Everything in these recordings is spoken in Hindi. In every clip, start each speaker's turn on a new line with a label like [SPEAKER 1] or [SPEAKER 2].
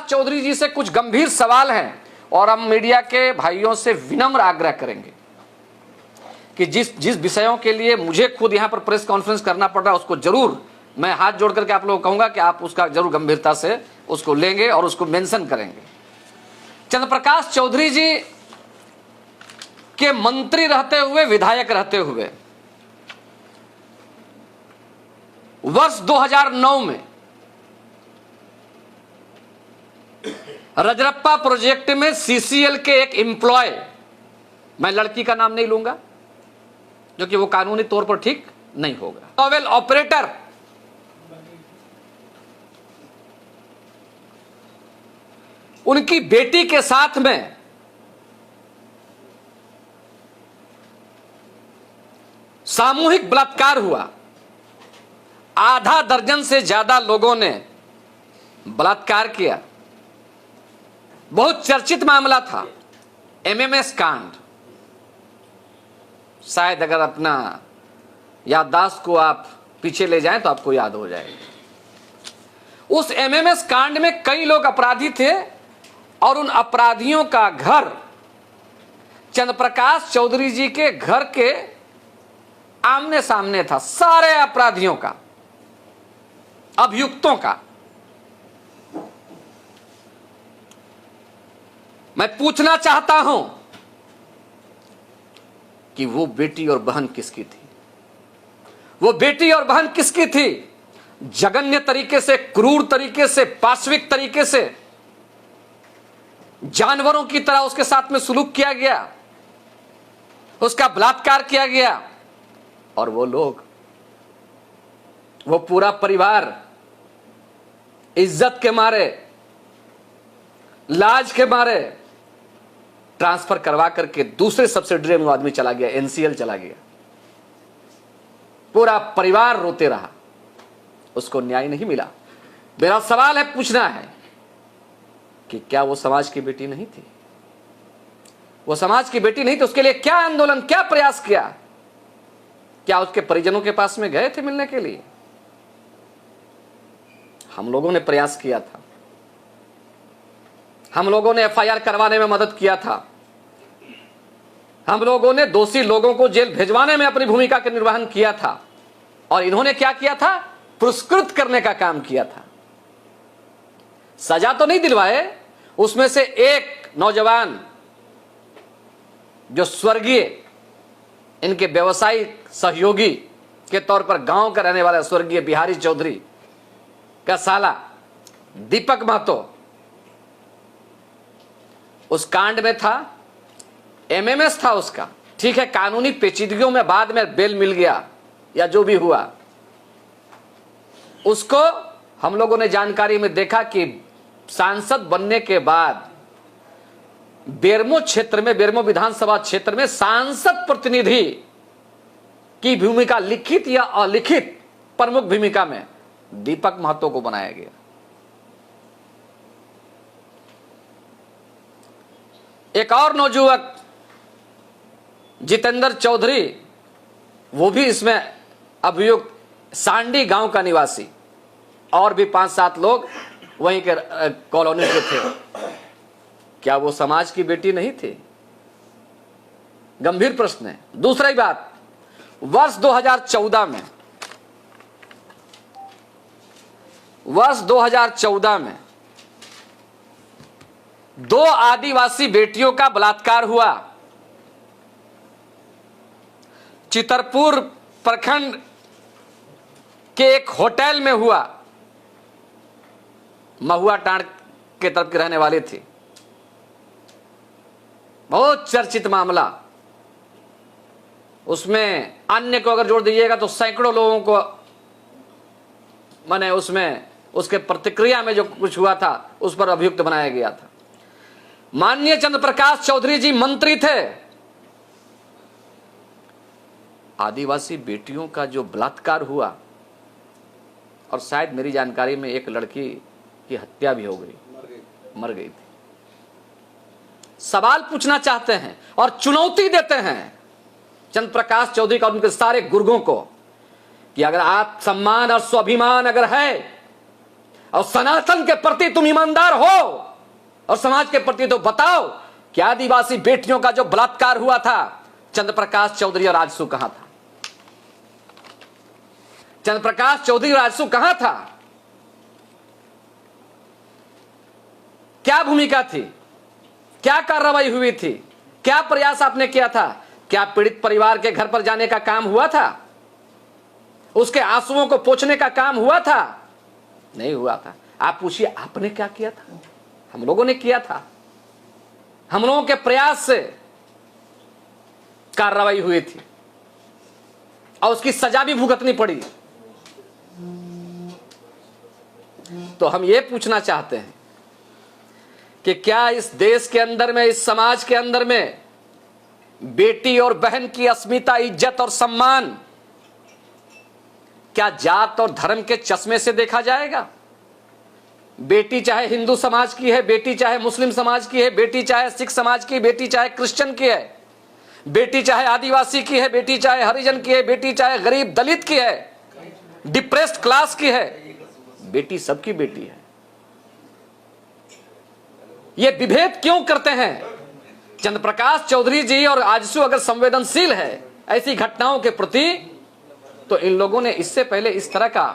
[SPEAKER 1] चौधरी जी से कुछ गंभीर सवाल हैं और हम मीडिया के भाइयों से विनम्र आग्रह करेंगे कि जिस विषयों के लिए मुझे खुद यहां पर प्रेस कॉन्फ्रेंस करना पड़ रहा है उसको जरूर मैं हाथ जोड़ करके आप लोगों को कहूंगा कि आप उसका जरूर गंभीरता से उसको लेंगे और उसको मेंशन करेंगे। चंद्रप्रकाश चौधरी जी के मंत्री रहते हुए, विधायक रहते हुए वर्ष 2009 में रजरप्पा प्रोजेक्ट में सीसीएल के एक एम्प्लॉय, मैं लड़की का नाम नहीं लूंगा जो कि वो कानूनी तौर पर ठीक नहीं होगा, नोवेल ऑपरेटर उनकी बेटी के साथ में सामूहिक बलात्कार हुआ। आधा दर्जन से ज्यादा लोगों ने बलात्कार किया। बहुत चर्चित मामला था एमएमएस कांड। शायद अगर अपना याददाश्त को आप पीछे ले जाएं तो आपको याद हो जाएगा। उस एमएमएस कांड में कई लोग अपराधी थे और उन अपराधियों का घर चंद्रप्रकाश चौधरी जी के घर के आमने सामने था। सारे अपराधियों का, अभियुक्तों का। मैं पूछना चाहता हूं कि वो बेटी और बहन किसकी थी? वो बेटी और बहन किसकी थी? जघन्य तरीके से, क्रूर तरीके से, पाशविक तरीके से, जानवरों की तरह उसके साथ में सुलूक किया गया, उसका बलात्कार किया गया। और वो लोग, वो पूरा परिवार इज्जत के मारे, लाज के मारे ट्रांसफर करवा करके दूसरे सब्सिडियरी में आदमी चला गया, एनसीएल चला गया। पूरा परिवार रोते रहा, उसको न्याय नहीं मिला। मेरा सवाल है, पूछना है कि क्या वो समाज की बेटी नहीं थी? वो समाज की बेटी नहीं थी, उसके लिए क्या आंदोलन, क्या प्रयास किया? क्या उसके परिजनों के पास में गए थे मिलने के लिए? हम लोगों ने प्रयास किया था, हम लोगों ने एफआईआर करवाने में मदद किया था, हम लोगों ने दोषी लोगों को जेल भेजवाने में अपनी भूमिका का निर्वहन किया था। और इन्होंने क्या किया था? पुरस्कृत करने का काम किया था। सजा तो नहीं दिलवाए। उसमें से एक नौजवान जो स्वर्गीय इनके व्यवसायिक सहयोगी के तौर पर गांव का रहने वाला स्वर्गीय बिहारी चौधरी का साला दीपक महतो उस कांड में था। एमएमएस था उसका, ठीक है। कानूनी पेचीदगियों में बाद में बेल मिल गया या जो भी हुआ, उसको हम लोगों ने जानकारी में देखा कि सांसद बनने के बाद बेरमो क्षेत्र में, बेरमो विधानसभा क्षेत्र में सांसद प्रतिनिधि की भूमिका, लिखित या अलिखित प्रमुख भूमिका में दीपक महतो को बनाया गया। एक और नौजुवक जितेंद्र चौधरी, वो भी इसमें अभियुक्त, सांडी गांव का निवासी, और भी 5-7 लोग वहीं के कॉलोनी के थे। क्या वो समाज की बेटी नहीं थी? गंभीर प्रश्न है। दूसरी बात, वर्ष 2014 में 2 आदिवासी बेटियों का बलात्कार हुआ। चितरपुर प्रखंड के एक होटल में हुआ। महुआ टांड के तरफ की रहने वाली थी। बहुत चर्चित मामला। उसमें अन्य को अगर जोड़ दीजिएगा तो सैकड़ों लोगों को, माने उसमें उसके प्रतिक्रिया में जो कुछ हुआ था उस पर अभियुक्त बनाया गया था। माननीय चंद्रप्रकाश चौधरी जी मंत्री थे। आदिवासी बेटियों का जो बलात्कार हुआ, और शायद मेरी जानकारी में एक लड़की की हत्या भी हो गई, मर गई थी। सवाल पूछना चाहते हैं और चुनौती देते हैं चंद्रप्रकाश चौधरी का, उनके सारे गुर्गों को, कि अगर आप सम्मान और स्वाभिमान अगर है और सनातन के प्रति तुम ईमानदार हो और समाज के प्रति तो बताओ कि आदिवासी बेटियों का जो बलात्कार हुआ था, चंद्रप्रकाश चौधरी और राजसू कहां था? चंद्रप्रकाश चौधरी और राजसू कहां था? क्या भूमिका थी? क्या कार्रवाई हुई थी? क्या प्रयास आपने किया था? क्या पीड़ित परिवार के घर पर जाने का काम हुआ था? उसके आंसुओं को पोंछने का काम हुआ था? नहीं हुआ था। आप पूछिए आपने क्या किया था? हम लोगों ने किया था। हम लोगों के प्रयास से कार्रवाई हुई थी और उसकी सजा भी भुगतनी पड़ी। तो हम ये पूछना चाहते हैं कि क्या इस देश के अंदर में, इस समाज के अंदर में बेटी और बहन की अस्मिता, इज्जत और सम्मान क्या जात और धर्म के चश्मे से देखा जाएगा? बेटी चाहे हिंदू समाज की है, बेटी चाहे मुस्लिम समाज की है, बेटी चाहे सिख समाज की, बेटी चाहे क्रिश्चियन की है, बेटी चाहे आदिवासी की है, बेटी चाहे हरिजन की है, बेटी चाहे गरीब दलित की है, डिप्रेस्ड क्लास की है, बेटी सबकी बेटी है। ये विभेद क्यों करते हैं? चंद्रप्रकाश चौधरी जी और आजसू अगर संवेदनशील है ऐसी घटनाओं के प्रति, तो इन लोगों ने इससे पहले इस तरह का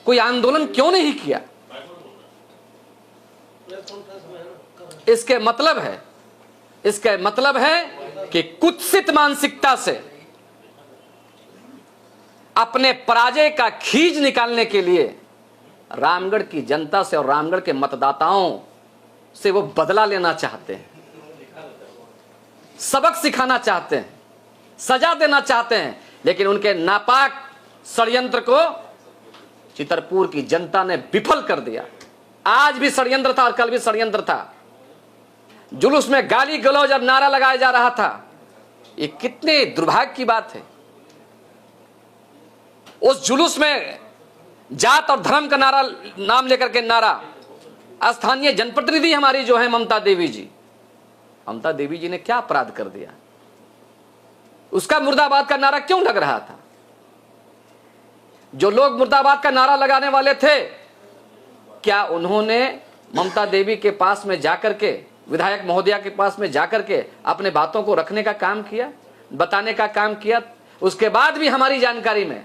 [SPEAKER 1] कोई आंदोलन क्यों नहीं किया? इसके मतलब है कि कुत्सित मानसिकता से अपने पराजय का खींच निकालने के लिए रामगढ़ की जनता से और रामगढ़ के मतदाताओं से वो बदला लेना चाहते हैं, सबक सिखाना चाहते हैं, सजा देना चाहते हैं। लेकिन उनके नापाक षड्यंत्र को चितरपुर की जनता ने विफल कर दिया। आज भी षड्यंत्र था और कल भी षड्यंत्र था। जुलूस में गाली गलौज और नारा लगाया जा रहा था। ये कितने दुर्भाग्य की बात है। उस जुलूस में जात और धर्म का नारा, नाम लेकर के नारा, स्थानीय जनप्रतिनिधि हमारी जो है ममता देवी जी ने क्या अपराध कर दिया? उसका मुर्दाबाद का नारा क्यों लग रहा था? जो लोग मुर्दाबाद का नारा लगाने वाले थे, क्या उन्होंने ममता देवी के पास में जाकर के, विधायक महोदया के पास में जाकर के अपने बातों को रखने का काम किया, बताने का काम किया? उसके बाद भी हमारी जानकारी में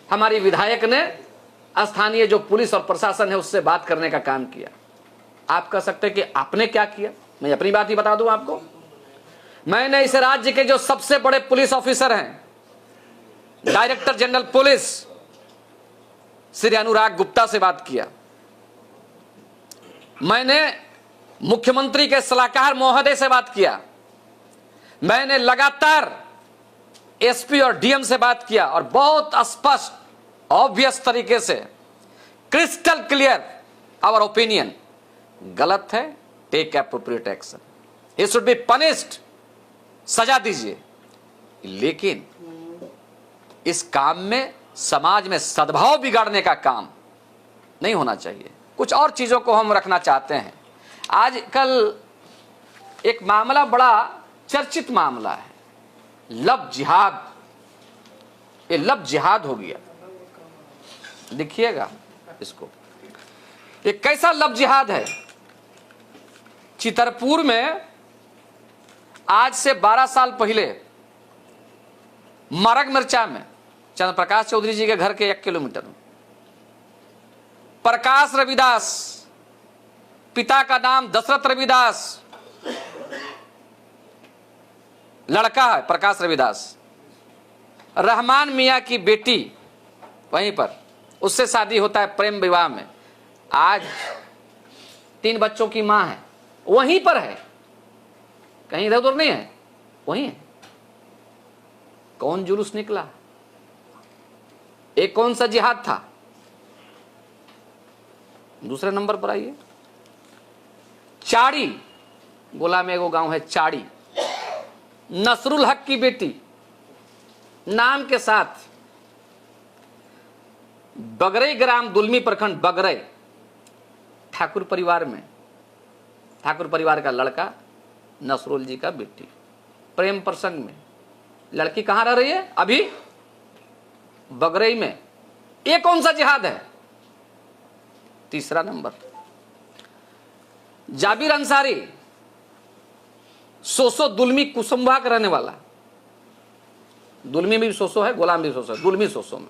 [SPEAKER 1] हमारी विधायक ने स्थानीय जो पुलिस और प्रशासन है उससे बात करने का काम किया। आप कह सकते हैं कि आपने क्या किया? मैं अपनी बात ही बता दूं आपको। मैंने इस राज्य के जो सबसे बड़े पुलिस ऑफिसर हैं, director general police Shri Anurag Gupta से बात किया। मैंने मुख्यमंत्री के सलाहकार महोदय से बात किया। मैंने लगातार एसपी और डीएम से बात किया और बहुत स्पष्ट, ऑब्वियस तरीके से, क्रिस्टल क्लियर आवर ओपिनियन, गलत है, take appropriate action, he should be punished, सजा दीजिए। लेकिन इस काम में, समाज में सद्भाव बिगाड़ने का काम नहीं होना चाहिए। कुछ और चीजों को हम रखना चाहते हैं। आजकल एक मामला बड़ा चर्चित मामला है, लव जिहाद। ये लव जिहाद हो गया। देखिएगा इसको, ये कैसा लव जिहाद है। चितरपुर में आज से 12 साल पहले मरग मिर्चा में, चंद्रप्रकाश चौधरी जी के घर के 1 किलोमीटर में, प्रकाश रविदास, पिता का नाम दशरथ रविदास, लड़का है प्रकाश रविदास, रहमान मियां की बेटी, वहीं पर उससे शादी होता है प्रेम विवाह में। आज 3 बच्चों की मां है, वहीं पर है, कहीं इधर उधर नहीं है, वहीं है। कौन जुलूस निकला? एक कौन सा जिहाद था? दूसरे नंबर पर आइए, चाड़ी, गोला में एगो गांव है चाड़ी, नसरुल हक की बेटी नाम के साथ, बगरई ग्राम, दुलमी प्रखंड, बगरई, ठाकुर परिवार में, ठाकुर परिवार का लड़का, नसरुल जी का बेटी, प्रेम प्रसंग में। लड़की कहां रह रही है? अभी बगरई में ये कौन सा जिहाद है? तीसरा नंबर, जाबिर अंसारी, सोसो दुल्मी कुसुम्भा का रहने वाला, दुल्मी में भी सोसो है, गोलाम भी सोसो है, दुल्मी सोसो में।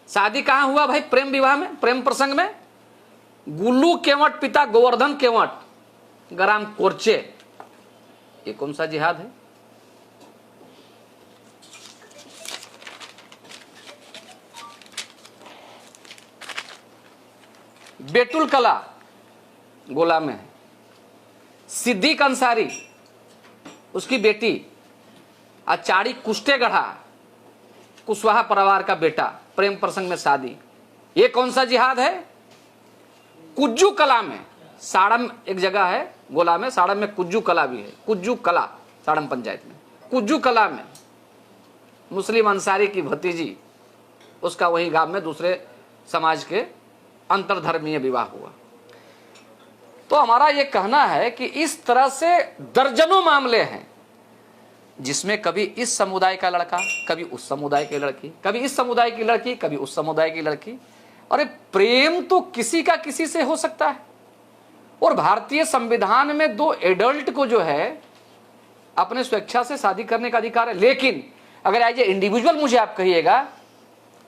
[SPEAKER 1] शादी कहां हुआ भाई? प्रेम विवाह में, प्रेम प्रसंग में। गुल्लू केवट पिता गोवर्धन केवट, ग्राम कोरचे। ये कौन सा जिहाद है? बेटुल कला गोला में है। सिद्दीक अंसारी, उसकी बेटी, आचारी कुश्तेगढ़ा, कुशवाहा परिवार का बेटा, प्रेम प्रसंग में शादी। ये कौन सा जिहाद है? कुज्जू कला में, साड़म एक जगह है गोला में, साड़म में कुज्जू कला भी है, कुज्जू कला साड़म पंचायत में। कुज्जू कला में मुस्लिम अंसारी की भतीजी, उसका वही गांव में दूसरे समाज के अंतरधर्मीय विवाह हुआ। तो हमारा यह कहना है कि इस तरह से दर्जनों मामले हैं जिसमें कभी इस समुदाय का लड़का, कभी उस समुदाय की लड़की, कभी इस समुदाय की लड़की, कभी उस समुदाय की लड़की। अरे प्रेम तो किसी का किसी से हो सकता है। और भारतीय संविधान में दो एडल्ट को जो है अपने स्वेच्छा से शादी करने का अधिकार है। लेकिन अगर एज ए इंडिविजुअल मुझे आप कहिएगा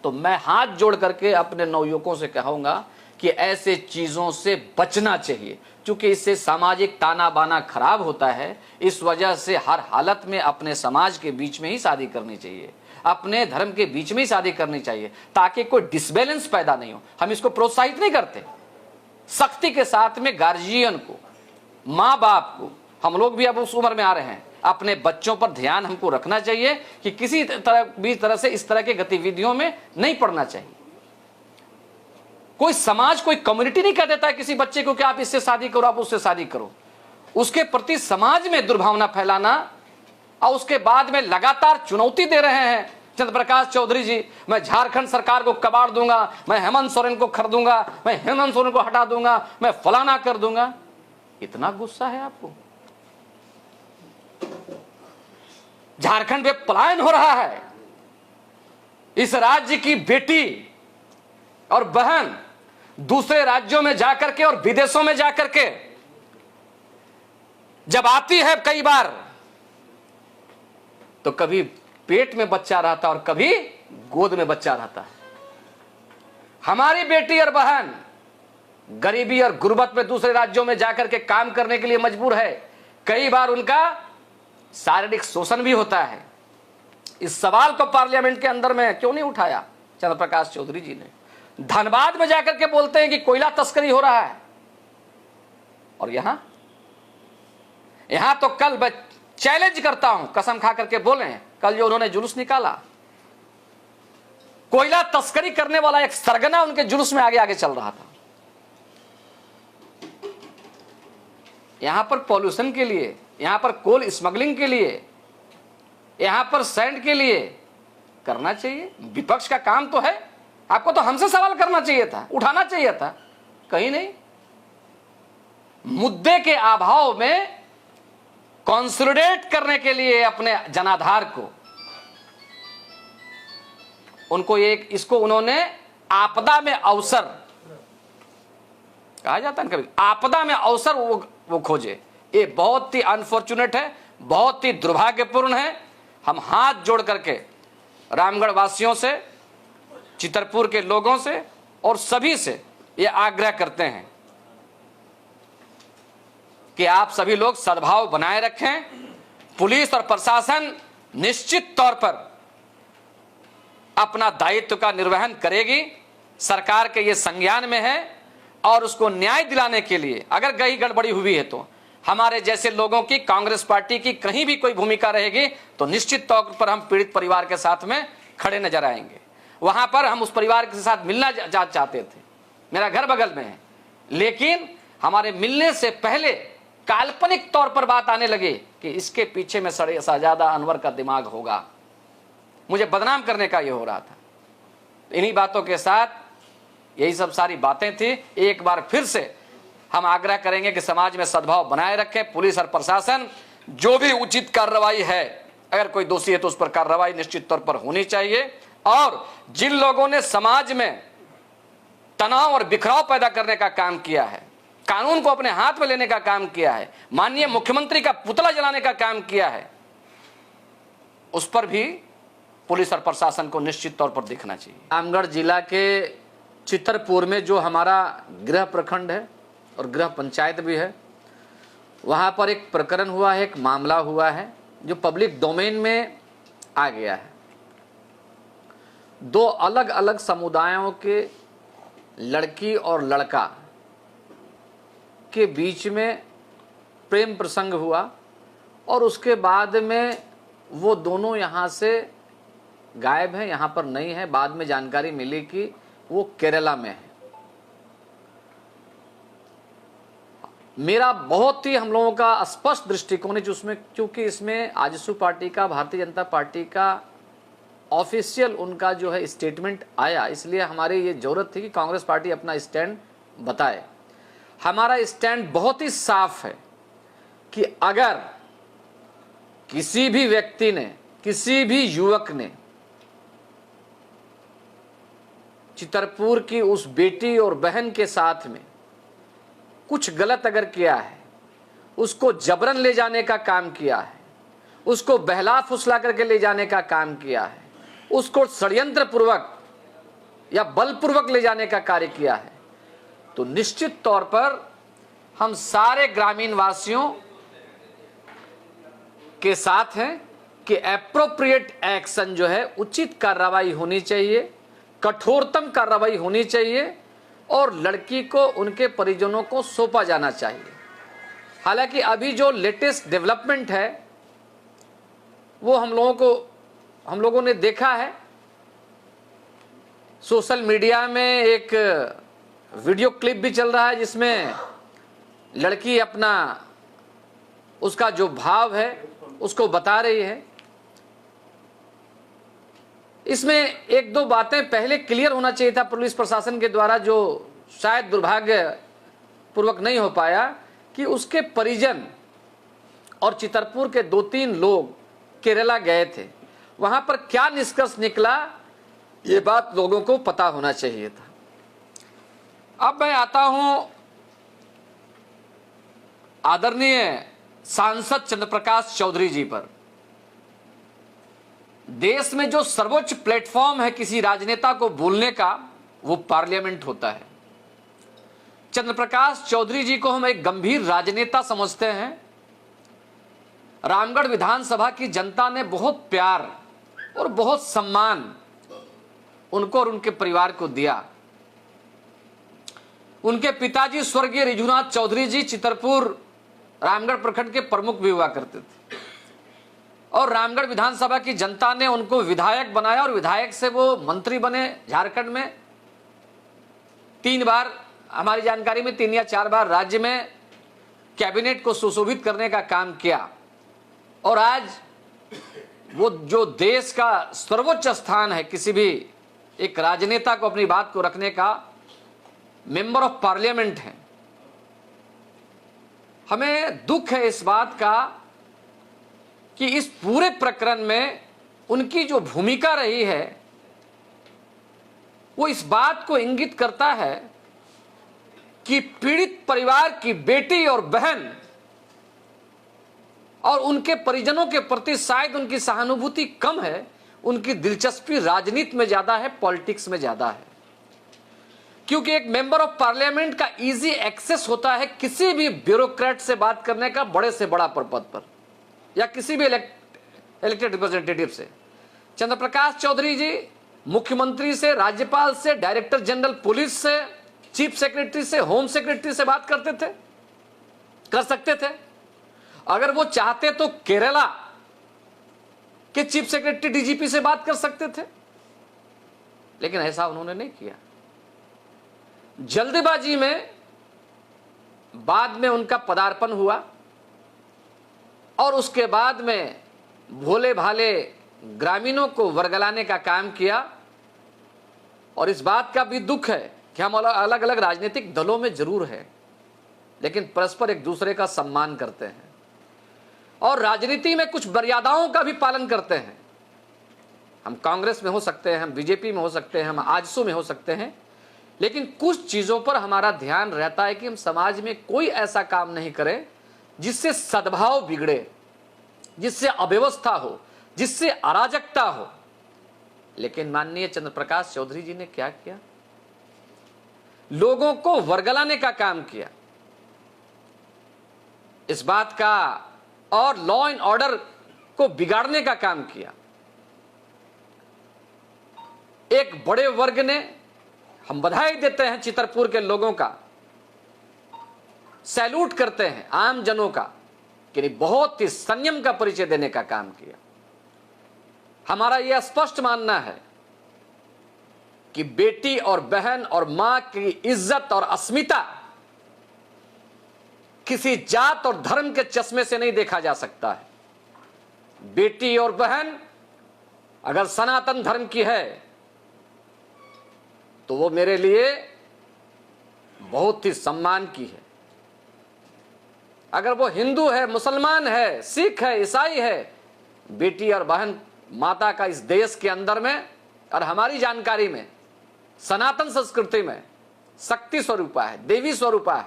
[SPEAKER 1] तो मैं हाथ जोड़ करके अपने नवयुवकों से कहूंगा कि ऐसे चीजों से बचना चाहिए, क्योंकि इससे सामाजिक ताना बाना खराब होता है। इस वजह से हर हालत में अपने समाज के बीच में ही शादी करनी चाहिए, अपने धर्म के बीच में ही शादी करनी चाहिए, ताकि कोई डिसबैलेंस पैदा नहीं हो। हम इसको प्रोत्साहित नहीं करते। सख्ती के साथ में गार्जियन को, माँ बाप को, हम लोग भी अब उस उम्र में आ रहे हैं, अपने बच्चों पर ध्यान हमको रखना चाहिए कि किसी तरह से इस तरह की गतिविधियों में नहीं पड़ना चाहिए। कोई समाज, कोई कम्युनिटी नहीं कह देता है किसी बच्चे को कि आप इससे शादी करो, आप उससे शादी करो। उसके प्रति समाज में दुर्भावना फैलाना और उसके बाद में लगातार चुनौती दे रहे हैं चंद्र प्रकाश चौधरी जी, मैं झारखंड सरकार को कबाड़ दूंगा, मैं हेमंत सोरेन को खरीदूंगा, मैं हेमंत सोरेन को हटा दूंगा, मैं फलाना कर दूंगा। इतना गुस्सा है आपको? झारखंड में पलायन हो रहा है। इस राज्य की बेटी और बहन दूसरे राज्यों में जाकर के और विदेशों में जाकर के जब आती है, कई बार तो कभी पेट में बच्चा रहता और कभी गोद में बच्चा रहता है। हमारी बेटी और बहन गरीबी और गुर्बत में दूसरे राज्यों में जाकर के काम करने के लिए मजबूर है। कई बार उनका शारीरिक शोषण भी होता है। इस सवाल को पार्लियामेंट के अंदर में क्यों नहीं उठाया चंद्र प्रकाश चौधरी जी ने? धनबाद में जाकर के बोलते हैं कि कोयला तस्करी हो रहा है, और यहां तो कल मैं चैलेंज करता हूं, कसम खा करके बोले, कल जो उन्होंने जुलूस निकाला, कोयला तस्करी करने वाला एक सरगना उनके जुलूस में आगे आगे चल रहा था। यहां पर पॉल्यूशन के लिए, यहां पर कोल स्मगलिंग के लिए, यहां पर सैंड के लिए करना चाहिए। विपक्ष का काम तो है, आपको तो हमसे सवाल करना चाहिए था, उठाना चाहिए था, कहीं नहीं। मुद्दे के अभाव में कंसोलिडेट करने के लिए अपने जनाधार को, उनको इसको उन्होंने आपदा में अवसर कहा जाता है ना, कभी आपदा में अवसर वो खोजे। ये बहुत ही अनफॉर्चुनेट है, बहुत ही दुर्भाग्यपूर्ण है। हम हाथ जोड़ करके रामगढ़ वासियों से, चितरपुर के लोगों से और सभी से ये आग्रह करते हैं कि आप सभी लोग सद्भाव बनाए रखें। पुलिस और प्रशासन निश्चित तौर पर अपना दायित्व का निर्वहन करेगी, सरकार के ये संज्ञान में है, और उसको न्याय दिलाने के लिए अगर कहीं गड़बड़ी हुई है तो हमारे जैसे लोगों की, कांग्रेस पार्टी की कहीं भी कोई भूमिका रहेगी तो निश्चित तौर पर हम पीड़ित परिवार के साथ में खड़े नजर आएंगे। वहां पर हम उस परिवार के साथ मिलना चाहते थे, मेरा घर बगल में है, लेकिन हमारे मिलने से पहले काल्पनिक तौर पर बात आने लगी कि इसके पीछे में शहजादा अनवर का दिमाग होगा। मुझे बदनाम करने का यह हो रहा था। इन्हीं बातों के साथ यही सब सारी बातें थी। एक बार फिर से हम आग्रह करेंगे कि समाज में सद्भाव बनाए रखें। पुलिस और प्रशासन जो भी उचित कार्रवाई है, अगर कोई दोषी है तो उस पर कार्रवाई निश्चित तौर पर होनी चाहिए। और जिन लोगों ने समाज में तनाव और बिखराव पैदा करने का काम किया है, कानून को अपने हाथ में लेने का काम किया है, माननीय मुख्यमंत्री का पुतला जलाने का काम किया है, उस पर भी पुलिस और प्रशासन को निश्चित तौर पर देखना चाहिए। रामगढ़ जिला के चितरपुर में जो हमारा गृह प्रखंड है और गृह पंचायत भी है, वहां पर एक प्रकरण हुआ है, एक मामला हुआ है जो पब्लिक डोमेन में आ गया है। दो अलग अलग समुदायों के लड़की और लड़का के बीच में प्रेम प्रसंग हुआ और उसके बाद में वो दोनों यहाँ से गायब हैं, यहाँ पर नहीं है। बाद में जानकारी मिली कि वो केरला में है। मेरा बहुत ही हम लोगों का स्पष्ट दृष्टिकोण है जिसमें, क्योंकि इसमें आजसू पार्टी का, भारतीय जनता पार्टी का ऑफिशियल उनका जो है स्टेटमेंट आया, इसलिए हमारी ये जरूरत थी कि कांग्रेस पार्टी अपना स्टैंड बताए। हमारा स्टैंड बहुत ही साफ है कि अगर किसी भी व्यक्ति ने, किसी भी युवक ने चितरपुर की उस बेटी और बहन के साथ में कुछ गलत अगर किया है, उसको जबरन ले जाने का काम किया है, उसको बहला फुसला करके ले जाने का काम किया है, उसको षड्यंत्र पूर्वक या बलपूर्वक ले जाने का कार्य किया है, तो निश्चित तौर पर हम सारे ग्रामीण वासियों के साथ हैं कि एप्रोप्रिएट एक्शन जो है, उचित कार्रवाई होनी चाहिए, कठोरतम कार्रवाई होनी चाहिए और लड़की को उनके परिजनों को सौंपा जाना चाहिए। हालांकि अभी जो लेटेस्ट डेवलपमेंट है वो हम लोगों ने देखा है। सोशल मीडिया में एक वीडियो क्लिप भी चल रहा है जिसमें लड़की अपना, उसका जो भाव है उसको बता रही है। इसमें एक दो बातें पहले क्लियर होना चाहिए था पुलिस प्रशासन के द्वारा, जो शायद दुर्भाग्य पूर्वक नहीं हो पाया, कि उसके परिजन और चितरपुर के 2-3 लोग केरला गए थे, वहां पर क्या निष्कर्ष निकला ये बात लोगों को पता होना चाहिए था। अब मैं आता हूं आदरणीय सांसद चंद्रप्रकाश चौधरी जी पर। देश में जो सर्वोच्च प्लेटफॉर्म है किसी राजनेता को बोलने का, वो पार्लियामेंट होता है। चंद्रप्रकाश चौधरी जी को हम एक गंभीर राजनेता समझते हैं। रामगढ़ विधानसभा की जनता ने बहुत प्यार और बहुत सम्मान उनको और उनके परिवार को दिया। उनके पिताजी स्वर्गीय रिजुनाथ चौधरी जी चितरपुर रामगढ़ प्रखंड के प्रमुख भी हुआ करते थे और रामगढ़ विधानसभा की जनता ने उनको विधायक बनाया और विधायक से वो मंत्री बने। झारखंड में 3 बार, हमारी जानकारी में 3 या 4 बार राज्य में कैबिनेट को सुशोभित करने का काम किया और आज वो जो देश का सर्वोच्च स्थान है किसी भी एक राजनेता को अपनी बात को रखने का, मेंबर ऑफ पार्लियामेंट है। हमें दुख है इस बात का कि इस पूरे प्रकरण में उनकी जो भूमिका रही है वो इस बात को इंगित करता है कि पीड़ित परिवार की बेटी और बहन और उनके परिजनों के प्रति शायद उनकी सहानुभूति कम है, उनकी दिलचस्पी राजनीति में ज्यादा है, पॉलिटिक्स में ज्यादा है। क्योंकि एक मेंबर ऑफ पार्लियामेंट का इजी एक्सेस होता है किसी भी ब्यूरोक्रेट से बात करने का, बड़े से बड़ा पद पर, या किसी भी इलेक्टेड रिप्रेजेंटेटिव से। चंद्रप्रकाश चौधरी जी मुख्यमंत्री से, राज्यपाल से, डायरेक्टर जनरल पुलिस से, चीफ सेक्रेटरी से, होम सेक्रेटरी से बात करते थे, कर सकते थे। अगर वो चाहते तो केरला के चीफ सेक्रेटरी डीजीपी से बात कर सकते थे, लेकिन ऐसा उन्होंने नहीं किया। जल्दबाजी में बाद में उनका पदार्पण हुआ और उसके बाद में भोले भाले ग्रामीणों को वर्गलाने का काम किया। और इस बात का भी दुख है कि हम अलग अलग राजनीतिक दलों में जरूर हैं, लेकिन परस्पर एक दूसरे का सम्मान करते हैं और राजनीति में कुछ मर्यादाओं का भी पालन करते हैं। हम कांग्रेस में हो सकते हैं, हम बीजेपी में हो सकते हैं, हम आजसू में हो सकते हैं, लेकिन कुछ चीजों पर हमारा ध्यान रहता है कि हम समाज में कोई ऐसा काम नहीं करें जिससे सद्भाव बिगड़े, जिससे अव्यवस्था हो, जिससे अराजकता हो। लेकिन माननीय चंद्रप्रकाश चौधरी जी ने क्या किया? लोगों को वर्गलाने का काम किया, इस बात का, और लॉ एंड ऑर्डर को बिगाड़ने का काम किया। एक बड़े वर्ग ने, हम बधाई देते हैं चितरपुर के लोगों का, सैल्यूट करते हैं आम जनों का, कि बहुत ही संयम का परिचय देने का काम किया। हमारा यह स्पष्ट मानना है कि बेटी और बहन और मां की इज्जत और अस्मिता किसी जात और धर्म के चश्मे से नहीं देखा जा सकता है। बेटी और बहन अगर सनातन धर्म की है तो वो मेरे लिए बहुत ही सम्मान की है। अगर वो हिंदू है, मुसलमान है, सिख है, ईसाई है, बेटी और बहन माता का इस देश के अंदर में और हमारी जानकारी में, सनातन संस्कृति में शक्ति स्वरूपा है, देवी स्वरूपा है,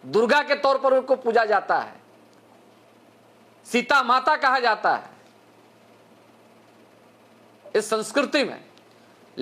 [SPEAKER 1] दुर्गा के तौर पर उनको पूजा जाता है, सीता माता कहा जाता है। इस संस्कृति में